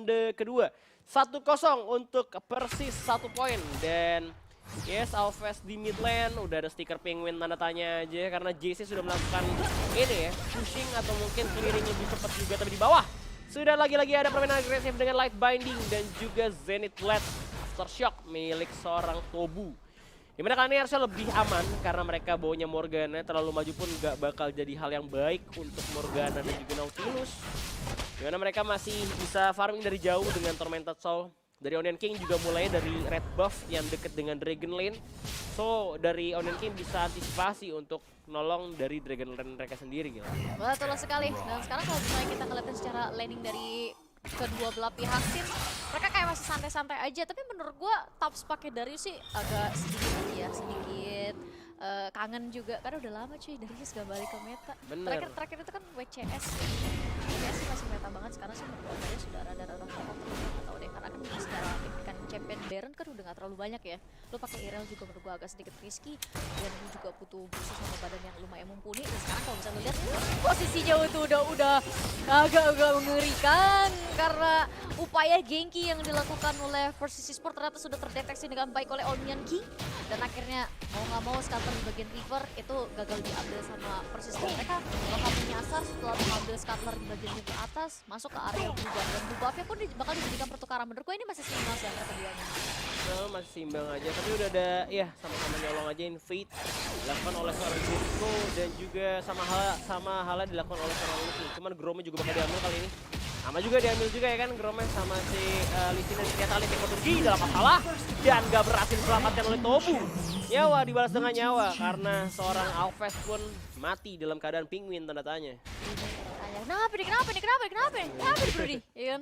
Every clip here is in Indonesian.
ronde kedua. 1-0 untuk Persis 1 poin. Dan yes, Alves di mid lane udah ada stiker penguin tanda tanya aja karena JC sudah melakukan ini ya, pushing atau mungkin clearing lebih cepat juga, tapi di bawah sudah lagi-lagi ada permainan agresif dengan Light Binding dan juga Zenith Blade Aftershock milik seorang Tobu. Dimana kali ini harusnya lebih aman karena mereka bawanya Morgana, terlalu maju pun gak bakal jadi hal yang baik untuk Morgana dan juga Nautilus. Dimana mereka masih bisa farming dari jauh dengan Tormented Soul. Dari Onion King juga mulai dari red buff yang deket dengan Dragon Lane. So dari Onion King bisa antisipasi untuk nolong dari Dragon Lane mereka sendiri gitu. Betul sekali. Dan sekarang kalau misalnya kita ngeliatin secara laning dari kedua belah pihak tim, mereka kayak masih santai-santai aja. Tapi menurut gua Taps pakai Darius sih agak sedikit kangen juga karena udah lama cuy Darius gak balik ke meta. Bener. Terakhir itu kan WCS. WCS sih masih meta banget, sekarang sih menurut gue sudah rada-rada fall off. Gak tau deh, karena kan secara kan champion Baron kan udah gak terlalu banyak ya. Lo pakai Irel juga menurut gue agak sedikit risky, dan lo juga butuh musuh sama badan yang lumayan mumpuni. Dan sekarang kalau bisa lo lihat posisinya itu udah agak mengerikan karena upaya Genki yang dilakukan oleh Versus Esports ternyata sudah terdeteksi dengan baik oleh Onion King, dan akhirnya mau nggak mau scatter di bagian river itu gagal diambil sama Persis, dan mereka bakal menyasar setelah mengambil scatter di bagian ke atas masuk ke area blue, dan blue buff-nya pun bakal dijadikan pertukaran. Menurut gue ini masih seimbang sih antara keduanya. Nah, masih seimbang aja, tapi udah ada ya sama-sama nyolong aja invade dilakukan oleh seorang Jericho dan juga sama halnya dilakukan oleh seorang Lucy. Cuman Gromnya juga bakal diambil kali ini. Sama juga diambil juga ya kan Gromnya sama si Lee dan ternyata Lee Turgi dalam masalah dan gak berhasil diselamatkan oleh Tobu. Nyawa dibalas dengan nyawa karena seorang Alves pun mati dalam keadaan penguin tanda tanya. Kenapa Brody? Ya kan?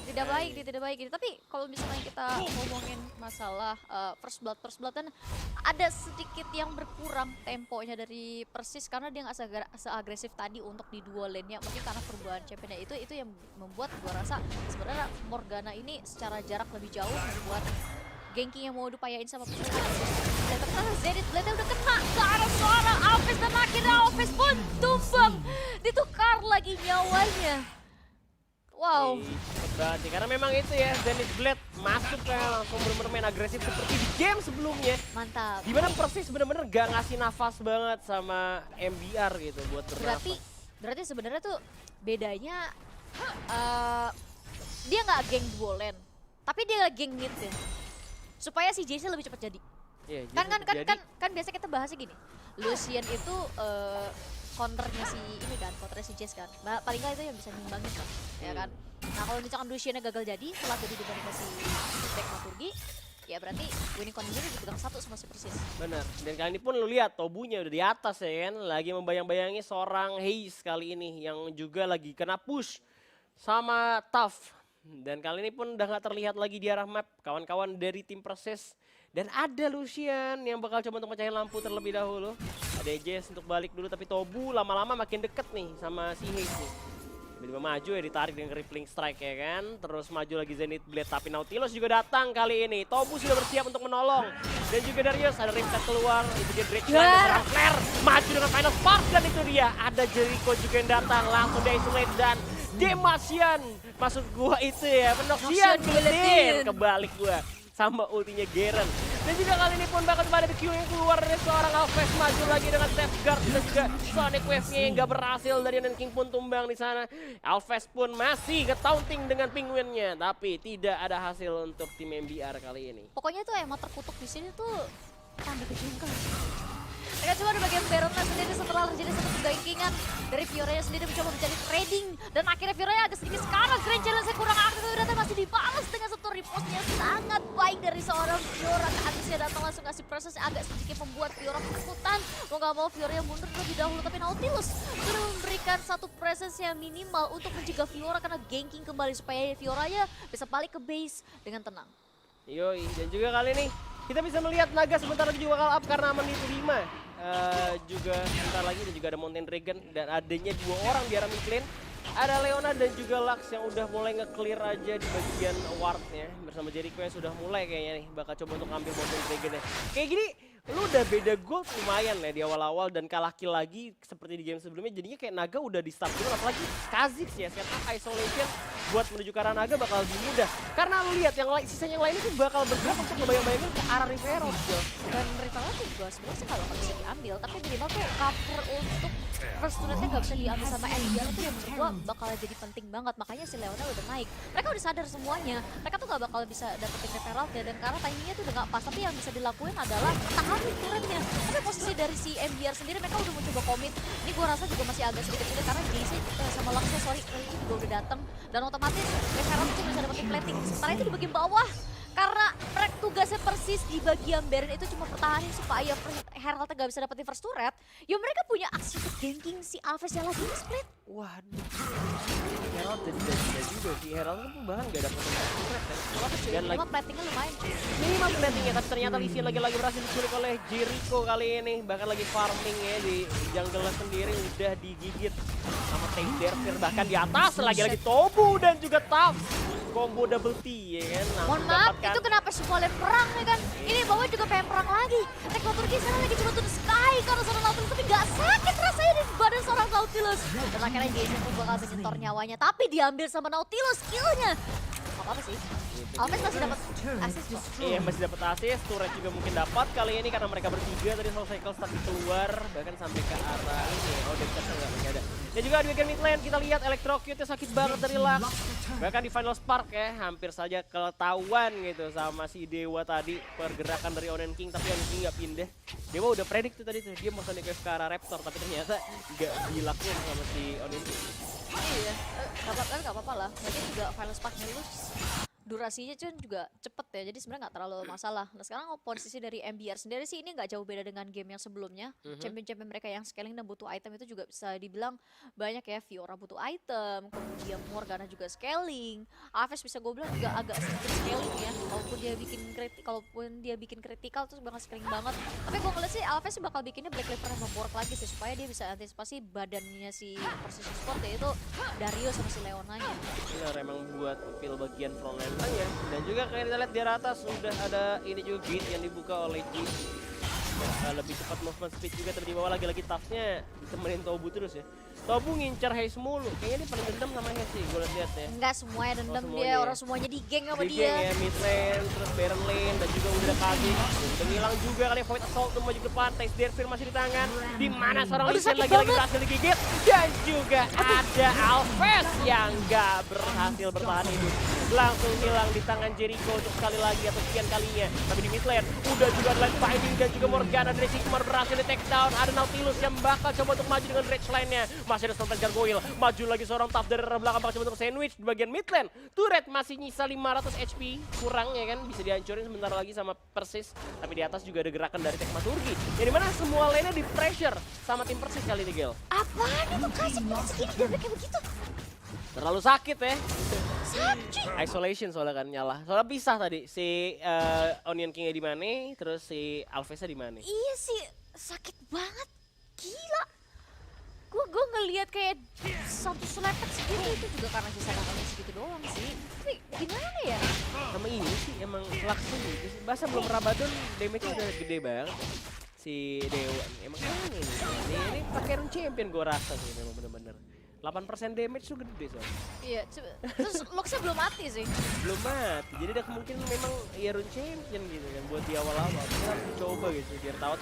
Tidak baik. Tapi kalau misalnya kita ngomongin masalah first blood kan ada sedikit yang berkurang temponya dari Persis karena dia nggak seagresif tadi untuk di dua lane-nya. Mungkin karena perubahan championnya itu yang membuat gua rasa sebenarnya Morgana ini secara jarak lebih jauh membuat Genki yang mau diupayain sama Persis. Dan ternyata Zenith Blade udah kena ke arah seorang Alves, dan akhirnya Alves pun tumbang. Ditukar lagi nyawanya. Wow. Berarti karena memang itu ya, Zenith Blade masuk kayak langsung bermain agresif seperti di game sebelumnya. Mantap. Dimana Persis bener-bener gak ngasih nafas banget sama MBR gitu buat bernafas. Berarti sebenarnya tuh bedanya dia nggak geng duo lane, tapi dia geng mid ya. Supaya si JC lebih cepat jadi. Yeah, kan biasa kita bahasnya gini. Lucian itu counternya si Jess kan. Paling nggak itu yang bisa nimbangin kan, ya kan. Nah kalau misalkan Luciannya gagal jadi setelah jadi dibanding si Tekmaturgi, ya berarti winning conditionnya dipegang satu sama si Persis. Bener, dan kali ini pun lu lihat Tobunya udah di atas ya kan, lagi membayang-bayangi seorang Haze kali ini yang juga lagi kena push sama Tough. Dan kali ini pun udah gak terlihat lagi di arah map kawan-kawan dari tim Persis. Dan ada Lucian yang bakal coba untuk mecahin lampu terlebih dahulu. Ada Jess untuk balik dulu, tapi Tobu lama-lama makin deket nih sama si Haze nih. Tiba-tiba maju ya, ditarik dengan Crippling Strike ya kan. Terus maju lagi Zenith Blade, tapi Nautilus juga datang kali ini. Tobu sudah bersiap untuk menolong. Dan juga Darius, ada Rimkat keluar. Itu dia Drake Line, serang Flare. Maju dengan Final Spark, dan itu dia. Ada Jericho juga yang datang, langsung dia isolate dan Demasian. Maksud gua itu ya, Noxian guletin. Kebalik gua sama ultinya Garen. Dan juga kali ini pun bakal ada Q yang keluar dari seorang Alves, maju lagi dengan Safeguard dan juga Sonic Wave-nya yang gak berhasil dari Onion King pun tumbang di sana. Alves pun masih ke-taunting dengan penguinnya, tapi tidak ada hasil untuk tim MBR kali ini. Pokoknya tuh emang terkutuk di sini tuh tanda kejengkelan. Mereka cuma di bagian Baronnya sendiri setelah terjadi satu kegankingan dari Fioranya sendiri mencoba mencari trading, dan akhirnya Fioranya agak sedikit sekarang Grand Challenge kurang aktif, tapi datang masih dibalas dengan satu repost yang sangat baik dari seorang Fiora. Habisnya datang langsung kasih proses yang agak sedikit membuat Fiora ketakutan. Mau gak mau Fioranya mundur lebih dahulu, tapi Nautilus sudah memberikan satu presence yang minimal untuk mencegah Fiora karena ganking kembali supaya Fioranya bisa balik ke base dengan tenang. Yoi, dan juga kali ini kita bisa melihat Naga sebentar lagi juga bakal up karena menit 5. Juga sebentar lagi dan juga ada Mountain Dragon dan adanya 2 orang di arah mid lane. Ada Leona dan juga Lux yang udah mulai nge-clear aja di bagian wardnya bersama Jericho yang sudah mulai kayaknya nih bakal coba untuk ngambil Mountain Dragon ya. Kayak gini lu udah beda gold lumayan ya di awal-awal dan kalah kill lagi seperti di game sebelumnya, jadinya kayak Naga udah di start dulu, apalagi Kha'Zix ya, setup isolation buat menuju ke arah naga bakal lebih mudah. Karena lu lihat yang lain, sisanya yang lain itu bakal bergerak untuk ngebayang-bayangin ke arah Rivero. Dan Rivalo juga sebenarnya sih kalau nggak bisa diambil, tapi minimal tuh cover untuk first turretnya nggak bisa diambil sama Elian itu yang menurut gua bakal jadi penting banget. Makanya si Leona udah naik. Mereka udah sadar semuanya. Mereka tuh nggak bakal bisa dapetin referral ya, dan karena timingnya tuh udah nggak pas. Tapi yang bisa dilakuin adalah tahanin turretnya. Tapi posisi dari si MBR sendiri mereka udah mencoba komit. Ini gua rasa juga masih agak sedikit sulit karena JC sama Laksa itu juga udah datang dan otomatis referral itu bisa dapetin plating. Sementara itu di bagian bawah. Karena mereka tugasnya persis di bagian Baron itu cuma pertahanin supaya Heraldnya gak bisa dapetin first turret. Ya mereka punya aksi untuk ganking si Alves yang lagi split. Waduh, Herald jadi gila juga sih. Herald kan bahkan gak dapet turret kan. Dan lagi Memang platingnya lumayan. minimal platingnya, tapi ternyata Lee lagi-lagi berhasil diculik oleh Jericho kali ini. Bahkan lagi farming ya di jungle sendiri udah digigit sama Tank Derfir. Bahkan di atas lagi-lagi Tobu dan juga Taf. Combo double T ya kan. Mohon maaf, itu kenapa semuanya perang ya kan? Ini bawah juga pengen perang lagi. Teknoturgi sana lagi cuma to the sky karena seorang Nautilus, tapi gak sakit rasanya di badan seorang Nautilus. Dan akhirnya Jason pun bakal menyetor nyawanya, tapi diambil sama Nautilus killnya. Apa sih? Alves masih dapat assist kok. Iya masih dapat assist, turret juga mungkin dapat kali ini karena mereka bertiga tadi Soul Cycle tapi keluar bahkan sampai ke arah ini. Oh dekat nggak ada. Dan juga di bagian mid lane kita lihat Electrocute sakit banget dari Lux. Bahkan di Final Spark ya hampir saja ketahuan gitu sama si Dewa tadi pergerakan dari Onen King, tapi Onen King nggak pindah. Dewa udah predik tuh tadi tuh dia mau Sonic Wave ke arah Raptor tapi ternyata nggak dilakukan sama si Onen King. Iya, nggak apa-apa lah. Mungkin juga Final Spark-nya lulus. Durasinya kan juga cepet ya, jadi sebenarnya nggak terlalu masalah. Nah sekarang posisi dari MBR sendiri sih ini nggak jauh beda dengan game yang sebelumnya. Champion-champion mereka yang scaling dan butuh item itu juga bisa dibilang banyak ya. Fiora butuh item, kemudian Morgana juga scaling. Alves bisa gue bilang juga agak sedikit scaling ya. Kalaupun dia bikin kritikal terus bakal scaling banget. Tapi gue ngeliat sih Alves sih bakal bikinnya Black Clover sama Bork lagi sih supaya dia bisa antisipasi badannya si Precision Sport, yaitu Dario sama si Leonanya. Benar, emang buat pil bagian frontline ya. Dan juga kayak kita lihat di atas sudah ada ini juga gate yang dibuka oleh G. Lebih cepat movement speed juga, tapi di bawah lagi-lagi Tafsnya ditemenin Tobu terus ya. Tobu ngincar Haze mulu, kayaknya dia paling dendam sama Haze sih, gue lihat ya. Enggak semuanya dendam semuanya dia, ya. orang semuanya di geng sama Di dia. geng ya, mid lane, terus Baron lane, dan juga udah kaget. Udah ngilang juga kali Void Assault tuh maju ke depan, Taste Derfir masih di tangan. Di mana seorang Aduh, Lee Sin sakit lagi-lagi banget. berhasil digigit. Dan juga ada Alves yang gak berhasil bertahan hidup. Langsung hilang di tangan Jericho untuk sekali lagi atau sekian kalinya. Tapi di mid lane, udah juga ada Light Binding dan juga Morgana dari Sigmar berhasil di take down. Ada Nautilus yang bakal coba untuk maju dengan Rage line-nya. Masih ada Sultan Gargoyle, maju lagi seorang Taf dari arah belakang bakal coba untuk sandwich di bagian mid lane. Turret masih nyisa 500 HP, kurang ya kan, bisa dihancurin sebentar lagi sama Persis. Tapi di atas juga ada gerakan dari Tekmaturgi. Yang dimana semua lane-nya di pressure sama tim Persis kali ini, Gel. Apaan itu kasih buat segini damage kayak begitu? Terlalu sakit ya. Sakit. Isolation soalnya kan nyala. Soalnya pisah tadi si Onion King-nya di mana, terus si Alvesnya di mana. Iya sih, sakit banget. Gila. Gue ngelihat kayak satu selepet segitu itu juga karena sisa darahnya segitu doang sih. Tapi gimana ya? Sama ini sih emang langsung gitu sih. Bahasa belum Rabadon damage-nya udah gede banget. Si Dewa emang aneh nih. Ini pakai rune champion gue rasa sih memang bener-bener. 8% damage tuh gede soalnya. Iya, terus Luxnya belum mati sih. Belum mati, jadi ada kemungkinan memang ya rune champion gitu kan buat di awal-awal. Kita harus coba gitu biar tahu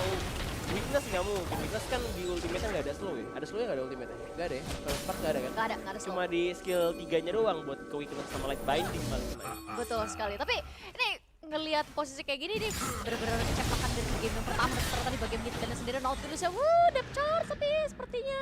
weakness nggak mungkin. Weakness kan di ultimate-nya nggak ada slow ya. Ada slow-nya nggak ada ultimate-nya? Nggak ada ya? Kalau Spark nggak ada kan? Nggak ada Cuma di skill 3-nya doang buat ke weakness sama light binding paling kena. Betul sekali. Tapi ini ngelihat posisi kayak gini nih bener-bener kecepatan dari game yang pertama, ternyata di bagian mid lane sendiri Nautilus ya depth charge tapi sepertinya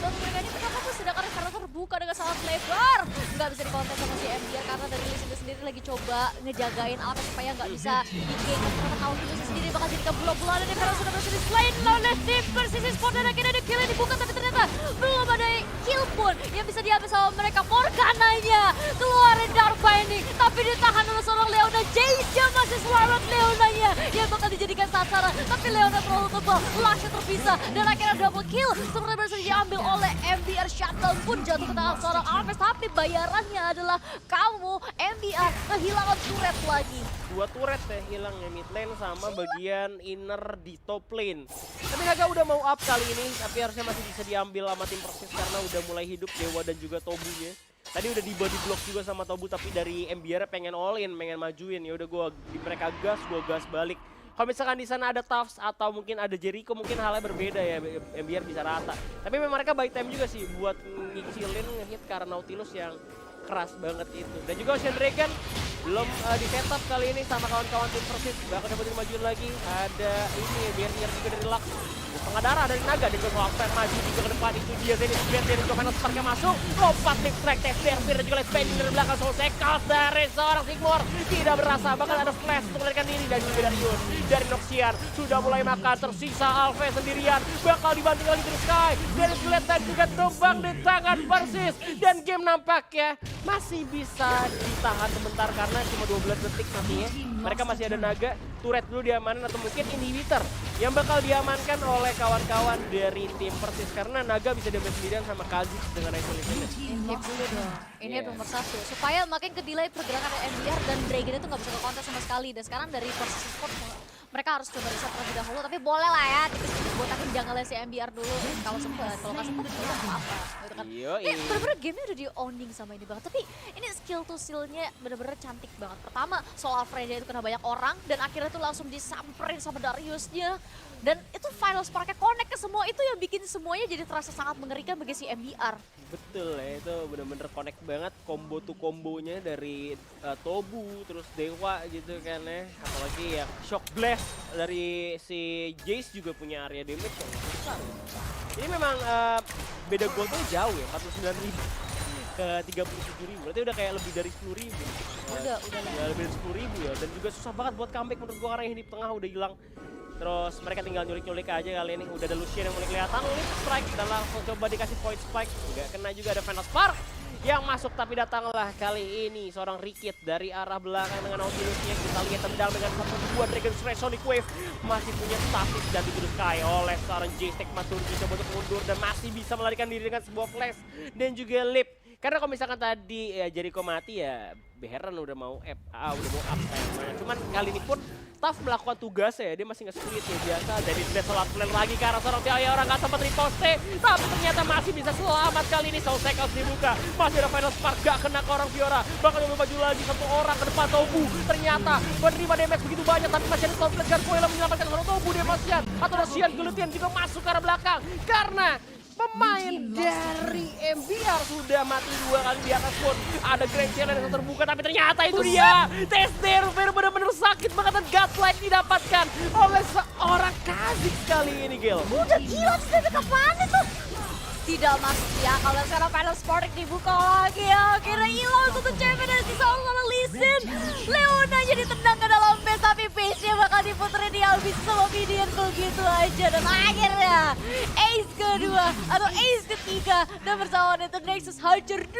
dan mereka ini kenapa tuh sedangkan karena terbuka dengan sangat lebar nggak bisa dikontes sama si MBR karena dari Lee Sin sendiri lagi coba ngejagain Alves supaya nggak bisa di-game, ternyata Nautilus sendiri bakal jadi bola-bola dan karena sudah berhasil di-slain oleh tim Persisi Sport dan akhirnya ada kill yang dibuka tapi ternyata belum ada kill pun yang bisa diambil sama mereka. Morgananya keluarin Dark Binding tapi ditahan oleh seorang Leona. Jace masih selamat Leonanya yang bakal dijadikan sasaran, tapi Leona terlalu tebal, Luxnya terpisah dan akhirnya double kill sebenarnya berhasil diambil oleh MBR. Shutdown pun jatuh ke tangan seorang Alves, tapi bayarannya adalah kamu MBR kehilangan turret lagi. 2 turret ya hilang ya, mid lane sama bagian inner di top lane. Tapi Naga udah mau up kali ini, tapi harusnya masih bisa diambil sama tim Persis karena udah mulai hidup Dewa dan juga Tobunya. Tadi udah di body block juga sama Tobu, tapi dari MBR pengen all in, pengen majuin. Ya udah gue di mereka gas, gue gas balik. Kalau misalkan di sana ada Tufts atau mungkin ada Jericho, mungkin halnya berbeda ya, MBR bisa rata. Tapi memang mereka buy time juga sih buat ngicilin ngehit karena Nautilus yang keras banget itu. Dan juga Ocean Dragon belum di setup kali ini sama kawan-kawan tim Persis. Bakal dapat dimajuin lagi. Ada ini Barrier juga dari Lux. Setengah darah dari Naga. Dan juga Alfred maju juga ke depan. Itu dia Zenith Blade dari juga Final Spark yang masuk. Lompat Lip Strike Test Derpir dan juga Let's Spending dari belakang. Soul Sekals dari seorang Sigmar. Tidak berasa. Bahkan ada flash untuk melarikan diri. Dan juga dari Yun. Dari Noxian. Sudah mulai makan. Tersisa Alfred sendirian. Bakal dibanting lagi dari Sky. Zenith Blade dan juga tumbang di tangan Persis. Dan game nampaknya masih bisa ditahan sebentar karena cuma 12 detik nantinya. Mereka masih ada Naga, turret dulu diamanin atau mungkin inhibitor yang bakal diamankan oleh kawan-kawan dari tim Persis karena Naga bisa damage sendirian sama Kha'Zix dengan isolation. Inhib dulu dong. Inhib Yes. nomor 1. Supaya makin ke delay pergerakan MBR dan Dragon itu nggak bisa ke counter sama sekali. Dan sekarang dari Persis Sport mereka harus coba riset terlebih dahulu. Tapi boleh lah ya, tipis-tipis botakin jungle si MBR dulu. Kalau sempet, kalau nggak sempet ya udah nggak apa-apa. Gitu kan. Ini bener-bener gamenya udah di owning sama ini banget. Tapi ini skill to skill-nya bener-bener cantik banget. Pertama, soal Freya itu kena banyak orang dan akhirnya tuh langsung disamperin sama Dariusnya. Dan itu final spark-nya connect ke semua, itu yang bikin semuanya jadi terasa sangat mengerikan bagi si MBR. Betul ya, itu bener-bener connect banget combo to kombonya dari Tobu terus Dewa gitu kan ya. Apalagi ya Shock Blast dari si Jace juga punya area damage yang besar. Ini memang beda goldnya jauh ya, 49.000 ke 37.000, berarti udah kayak lebih dari 10.000. Udah lah. Ya, lebih dari 10.000 ya, dan juga susah banget buat comeback menurut gua karena ini di tengah udah hilang. Terus mereka tinggal nyulik-nyulik aja kali ini. Udah ada Lucian yang mulai kelihatan, Lip Strike dan langsung coba dikasih point spike. Nggak kena juga, ada Final Spark yang masuk, tapi datanglah kali ini seorang Rikit dari arah belakang dengan Nautilusnya. Kita lihat tendang dengan 1-2 Dragon Strike Sonic Wave. Masih punya stasis dan dituduh Sky oleh seorang J-Stack Maturgi coba untuk mundur dan masih bisa melarikan diri dengan sebuah flash dan juga Lip. Karena kalau misalkan tadi ya Jericho mati ya Beheran udah mau up kayaknya. Cuman kali ini pun Taf melakukan tugasnya ya, dia masih nge-split ya biasa. Jadi dia salat plan lagi ke arah seorang Tiaya, orang gak sempat riposte. Tapi ternyata masih bisa selamat kali ini. Soul Cycles dibuka, masih ada Final Spark gak kena ke orang Fiora. Bakal nyoba maju lagi satu orang ke depan Tobu. Ternyata menerima damage begitu banyak, tapi masih ada Soul Blade Gargoyle yang menyelamatkan seorang Tobu. Demasian atau Rosian Gelutian juga masuk ke arah belakang. Karena pemain dari MBR sudah mati 2 kali di atas pun. Ada Grand Challenge yang terbuka, tapi ternyata itu dia. Tester benar-benar sakit banget dan Godlight didapatkan oleh seorang Kha'Zix kali ini, Gil. Udah gila sih, tapi kapan itu? Tidak masuk ya, kalau sekarang Final Spark dibuka lagi ya. Akhirnya hilang satu champion dan sisa sama Lee Sin. Leona jadi tendang ke dalam base, tapi base-nya bakal diputerin dihabis sama Midian begitu aja. Dan akhirnya ace kedua atau ace ketiga dan bersama itu Nexus hancur 2-0